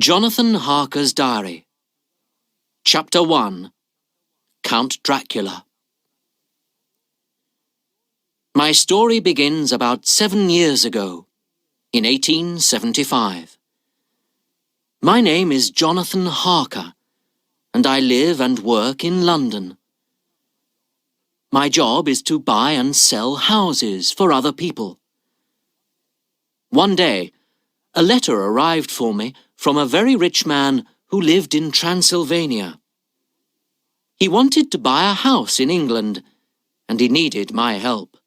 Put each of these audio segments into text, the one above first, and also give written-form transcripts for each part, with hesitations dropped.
Jonathan Harker's Diary. Chapter 1. Count Dracula. My story begins about 7 years ago, in 1875. My name is Jonathan Harker, and I live and work in London. My job is to buy and sell houses for other people. One day, a letter arrived for me from a very rich man who lived in Transylvania. He wanted to buy a house in England, and he needed my help.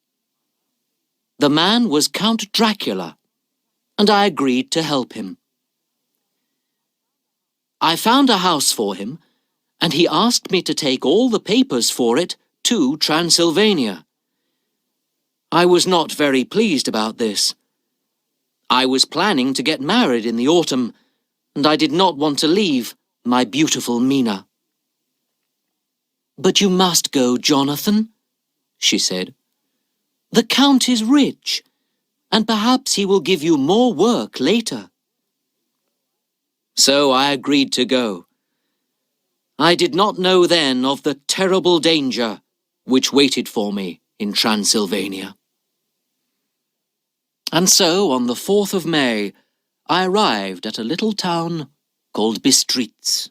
The man was Count Dracula, and I agreed to help him. I found a house for him, and he asked me to take all the papers for it to Transylvania. I was not very pleased about this. I was planning to get married in the autumn, and I did not want to leave my beautiful Mina. "But you must go, Jonathan," she said. "The Count is rich, and perhaps he will give you more work later." So I agreed to go. I did not know then of the terrible danger which waited for me in Transylvania. And so, on the 4th of May, I arrived at a little town called Bistritz.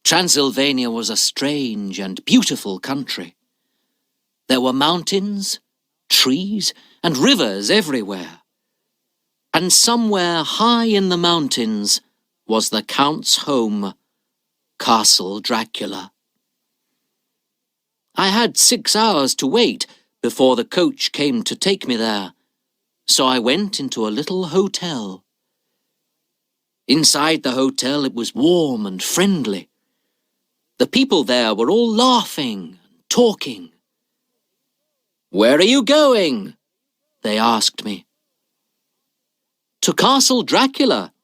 Transylvania was a strange and beautiful country. There were mountains, trees, and rivers everywhere. And somewhere high in the mountains was the Count's home, Castle Dracula. I had 6 hours to wait before the coach came to take me there, so I went into a little hotel. Inside the hotel it was warm and friendly. The people there were all laughing and talking. "Where are you going?" they asked me. "To Castle Dracula,"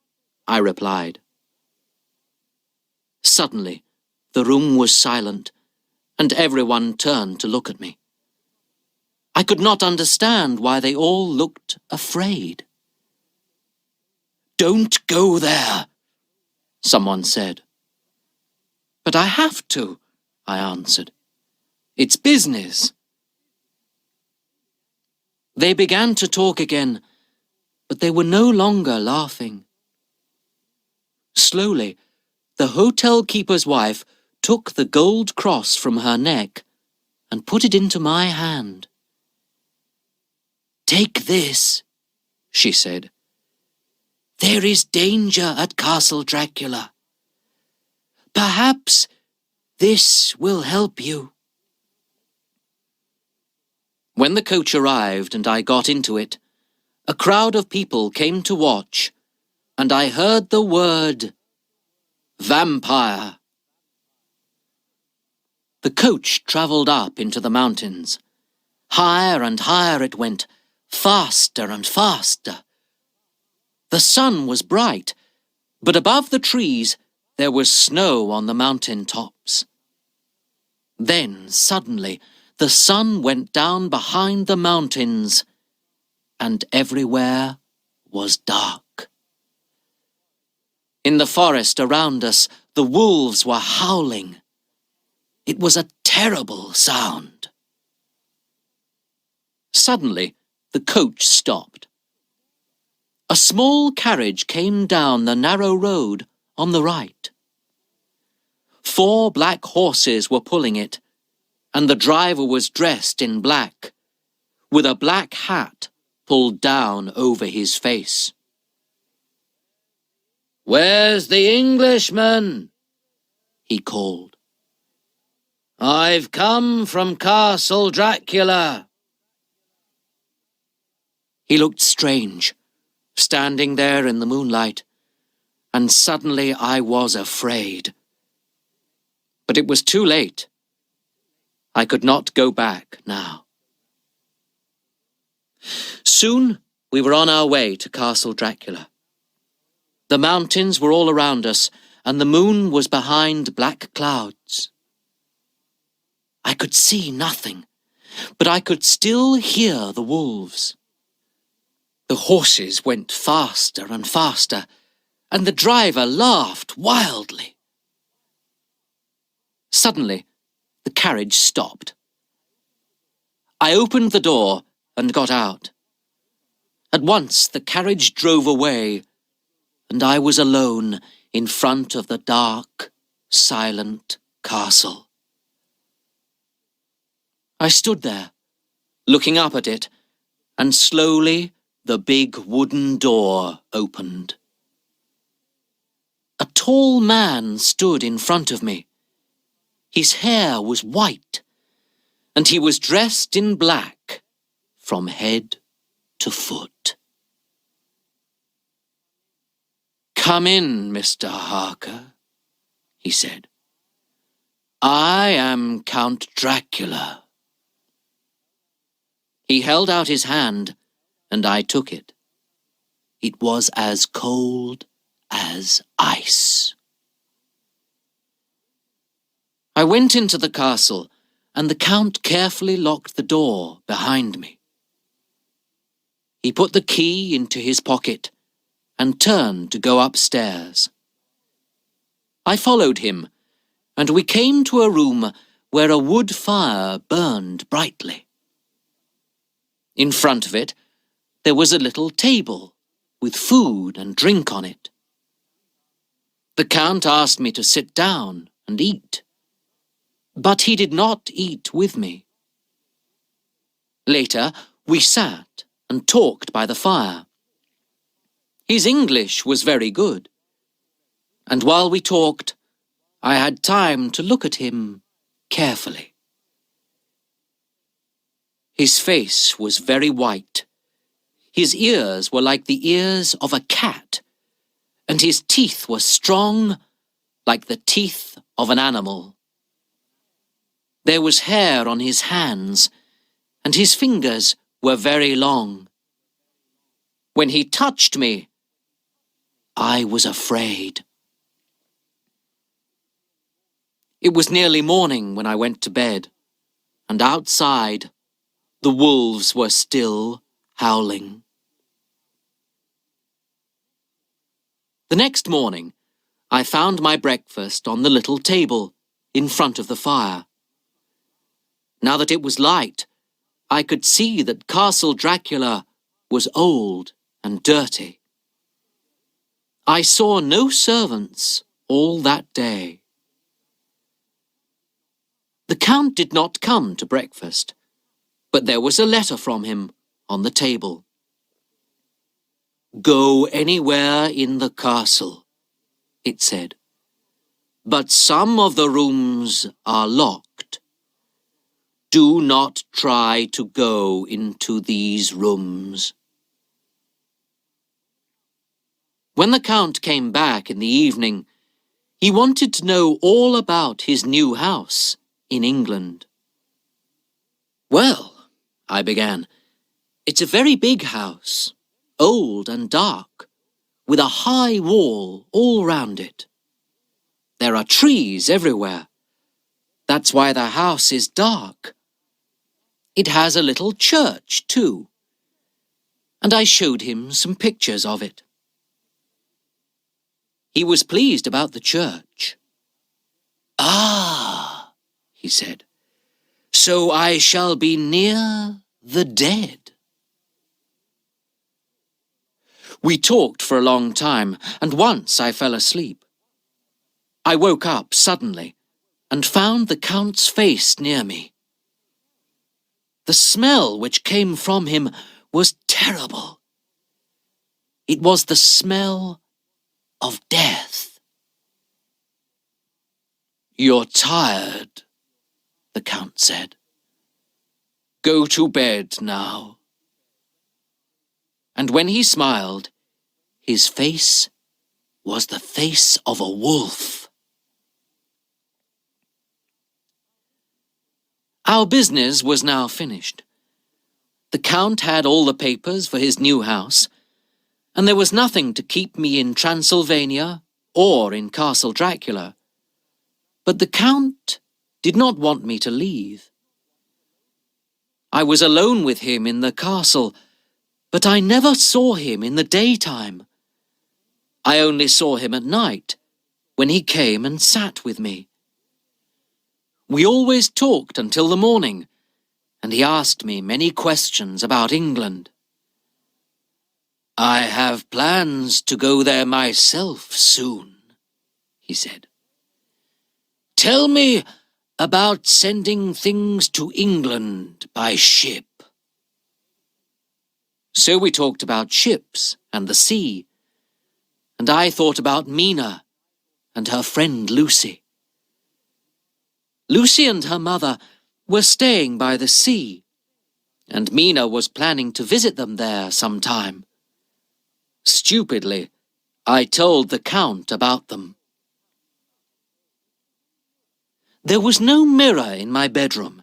I replied. Suddenly, the room was silent, and everyone turned to look at me. I could not understand why they all looked afraid. "Don't go there," someone said. "But I have to," I answered. "It's business." They began to talk again, but they were no longer laughing. Slowly, the hotel keeper's wife took the gold cross from her neck and put it into my hand. "Take this," she said. "There is danger at Castle Dracula. Perhaps this will help you." When the coach arrived and I got into it, a crowd of people came to watch, and I heard the word vampire. The coach travelled up into the mountains. Higher and higher it went, faster and faster. The sun was bright, but above the trees there was snow on the mountain tops. Then, suddenly, the sun went down behind the mountains, and everywhere was dark. In the forest around us, the wolves were howling. It was a terrible sound. Suddenly, the coach stopped. A small carriage came down the narrow road on the right. 4 black horses were pulling it, and the driver was dressed in black, with a black hat pulled down over his face. "Where's the Englishman?" he called. "I've come from Castle Dracula." He looked strange, standing there in the moonlight, and suddenly I was afraid. But it was too late. I could not go back now. Soon we were on our way to Castle Dracula. The mountains were all around us, and the moon was behind black clouds. I could see nothing, but I could still hear the wolves. The horses went faster and faster, and the driver laughed wildly. Suddenly, the carriage stopped. I opened the door and got out. At once the carriage drove away, and I was alone in front of the dark, silent castle. I stood there, looking up at it, and slowly the big wooden door opened. A tall man stood in front of me. His hair was white, and he was dressed in black from head to foot. "Come in, Mr. Harker," he said. "I am Count Dracula." He held out his hand, and I took it. It was as cold as ice. I went into the castle, and the Count carefully locked the door behind me. He put the key into his pocket and turned to go upstairs. I followed him, and we came to a room where a wood fire burned brightly. In front of it, there was a little table with food and drink on it. The Count asked me to sit down and eat, but he did not eat with me. Later, we sat and talked by the fire. His English was very good, and while we talked, I had time to look at him carefully. His face was very white. His ears were like the ears of a cat, and his teeth were strong like the teeth of an animal. There was hair on his hands, and his fingers were very long. When he touched me, I was afraid. It was nearly morning when I went to bed, and outside, the wolves were still howling. The next morning, I found my breakfast on the little table in front of the fire. Now that it was light, I could see that Castle Dracula was old and dirty. I saw no servants all that day. The Count did not come to breakfast, but there was a letter from him on the table. "Go anywhere in the castle," it said, "but some of the rooms are locked. Do not try to go into these rooms." When the Count came back in the evening, he wanted to know all about his new house in England. "Well," I began, "it's a very big house, old and dark, with a high wall all round it. There are trees everywhere. That's why the house is dark. It has a little church, too." And I showed him some pictures of it. He was pleased about the church. "Ah," he said, "so I shall be near the dead." We talked for a long time, and once I fell asleep. I woke up suddenly and found the Count's face near me. The smell which came from him was terrible. It was the smell of death. "You're tired," the Count said. "Go to bed now." And when he smiled, his face was the face of a wolf. Our business was now finished. The Count had all the papers for his new house, and there was nothing to keep me in Transylvania or in Castle Dracula. But the Count did not want me to leave. I was alone with him in the castle, but I never saw him in the daytime. I only saw him at night, when he came and sat with me. We always talked until the morning, and he asked me many questions about England. "I have plans to go there myself soon," he said. "Tell me about sending things to England by ship." So we talked about ships and the sea, and I thought about Mina and her friend Lucy. Lucy and her mother were staying by the sea, and Mina was planning to visit them there sometime. Stupidly, I told the Count about them. There was no mirror in my bedroom,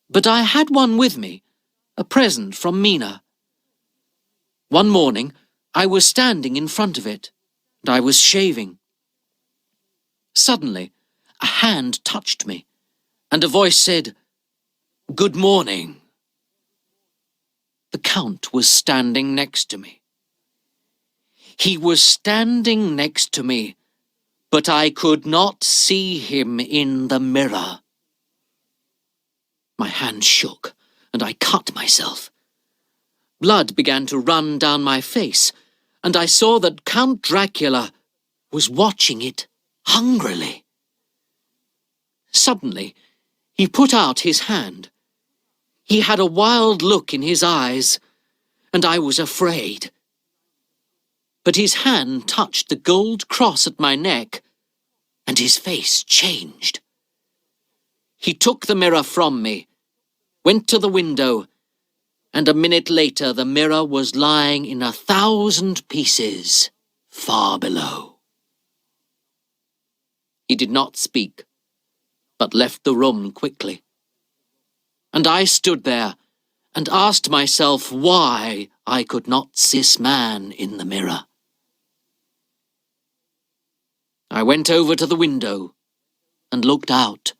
but I had one with me, a present from Mina. One morning, I was standing in front of it, and I was shaving. Suddenly, a hand touched me, and a voice said, "Good morning." The Count was standing next to me. He was standing next to me, but I could not see him in the mirror. My hand shook, and I cut myself. Blood began to run down my face, and I saw that Count Dracula was watching it hungrily. Suddenly, he put out his hand. He had a wild look in his eyes, and I was afraid. But his hand touched the gold cross at my neck, and his face changed. He took the mirror from me, went to the window, and a minute later the mirror was lying in 1,000 pieces far below. He did not speak, but left the room quickly. And I stood there and asked myself why I could not see this man in the mirror. I went over to the window and looked out.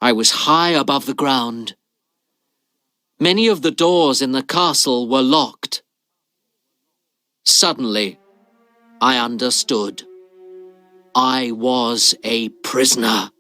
I was high above the ground. Many of the doors in the castle were locked. Suddenly, I understood. I was a prisoner.